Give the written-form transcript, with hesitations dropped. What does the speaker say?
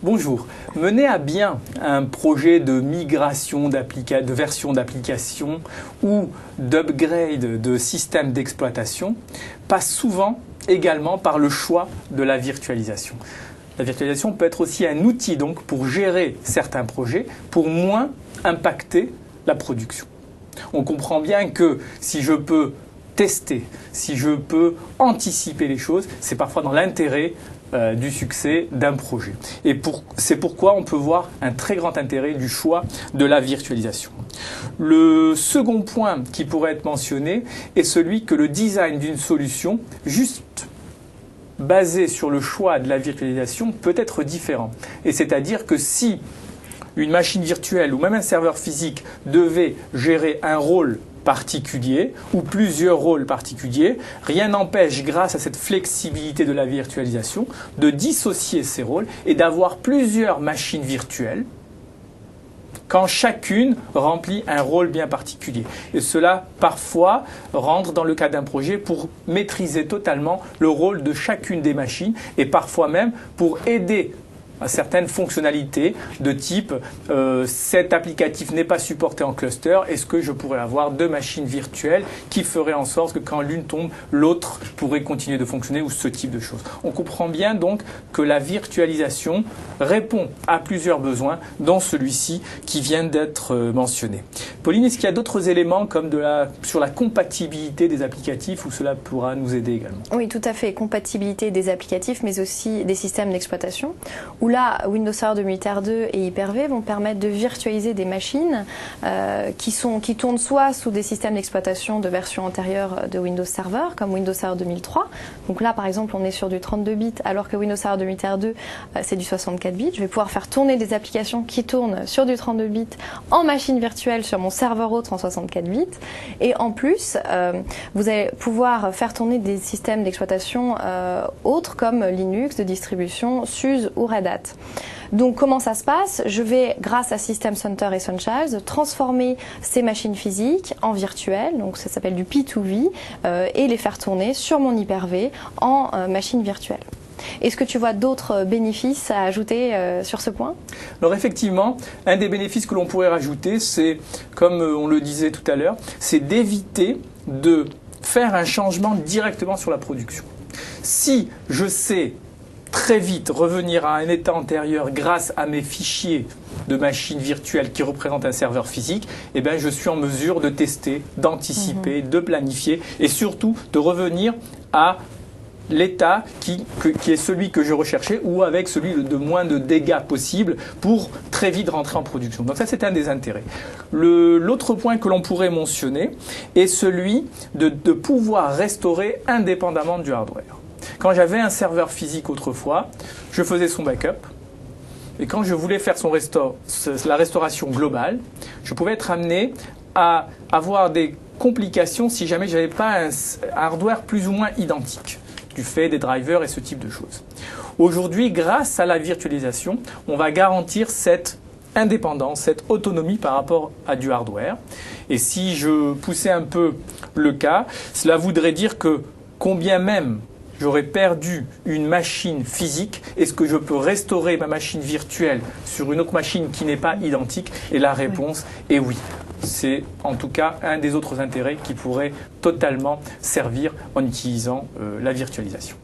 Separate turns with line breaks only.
Bonjour. Mener à bien un projet de migration de version d'application ou d'upgrade de système d'exploitation passe souvent également par le choix de la virtualisation. La virtualisation peut être aussi un outil donc pour gérer certains projets, pour moins impacter la production. On comprend bien que si je peux tester, si je peux anticiper les choses, c'est parfois dans l'intérêt du succès d'un projet. Et c'est pourquoi on peut voir un très grand intérêt du choix de la virtualisation. Le second point qui pourrait être mentionné est celui que le design d'une solution, juste basé sur le choix de la virtualisation, peut être différent. Et c'est-à-dire que si une machine virtuelle ou même un serveur physique devait gérer un rôle particulier ou plusieurs rôles particuliers, rien n'empêche, grâce à cette flexibilité de la virtualisation, de dissocier ces rôles et d'avoir plusieurs machines virtuelles quand chacune remplit un rôle bien particulier. Et cela, parfois, rentre dans le cadre d'un projet pour maîtriser totalement le rôle de chacune des machines et parfois même pour aider à certaines fonctionnalités de type cet applicatif n'est pas supporté en cluster, est-ce que je pourrais avoir deux machines virtuelles qui feraient en sorte que quand l'une tombe, l'autre pourrait continuer de fonctionner ou ce type de choses. On comprend bien donc que la virtualisation répond à plusieurs besoins, dont celui-ci qui vient d'être mentionné. Pauline, est-ce qu'il y a d'autres éléments comme sur la compatibilité des applicatifs où cela pourra nous aider également?
Oui, tout à fait. Compatibilité des applicatifs, mais aussi des systèmes d'exploitation, où là, Windows Server 2008 R2 et Hyper-V vont permettre de virtualiser des machines qui tournent soit sous des systèmes d'exploitation de version antérieure de Windows Server, comme Windows Server 2003. Donc là, par exemple, on est sur du 32 bits, alors que Windows Server 2008 R2, c'est du 64 bits. Je vais pouvoir faire tourner des applications qui tournent sur du 32 bits en machine virtuelle sur mon serveur autre en 64 bits. Et en plus, vous allez pouvoir faire tourner des systèmes d'exploitation autres comme Linux, de distribution, SUSE ou Red Hat. Donc comment ça se passe? Je vais, grâce à System Center Essentials, transformer ces machines physiques en virtuelles, donc ça s'appelle du P2V, et les faire tourner sur mon Hyper-V en machine virtuelle. Est-ce que tu vois d'autres bénéfices à ajouter sur ce point?
Alors effectivement, un des bénéfices que l'on pourrait rajouter, c'est, comme on le disait tout à l'heure, c'est d'éviter de faire un changement directement sur la production. Si je sais très vite revenir à un état antérieur grâce à mes fichiers de machines virtuelles qui représentent un serveur physique, eh bien, je suis en mesure de tester, d'anticiper, de planifier et surtout de revenir à l'état qui est celui que je recherchais ou avec celui de moins de dégâts possibles pour très vite rentrer en production. Donc ça, c'est un des intérêts. L'autre point que l'on pourrait mentionner est celui de pouvoir restaurer indépendamment du hardware. Quand j'avais un serveur physique autrefois, je faisais son backup. Et quand je voulais faire la restauration globale, je pouvais être amené à avoir des complications si jamais je n'avais pas un hardware plus ou moins identique, du fait des drivers et ce type de choses. Aujourd'hui, grâce à la virtualisation, on va garantir cette indépendance, cette autonomie par rapport à du hardware. Et si je poussais un peu le cas, cela voudrait dire que combien même j'aurais perdu une machine physique, est-ce que je peux restaurer ma machine virtuelle sur une autre machine qui n'est pas identique? Et la réponse est oui. C'est en tout cas un des autres intérêts qui pourrait totalement servir en utilisant la virtualisation.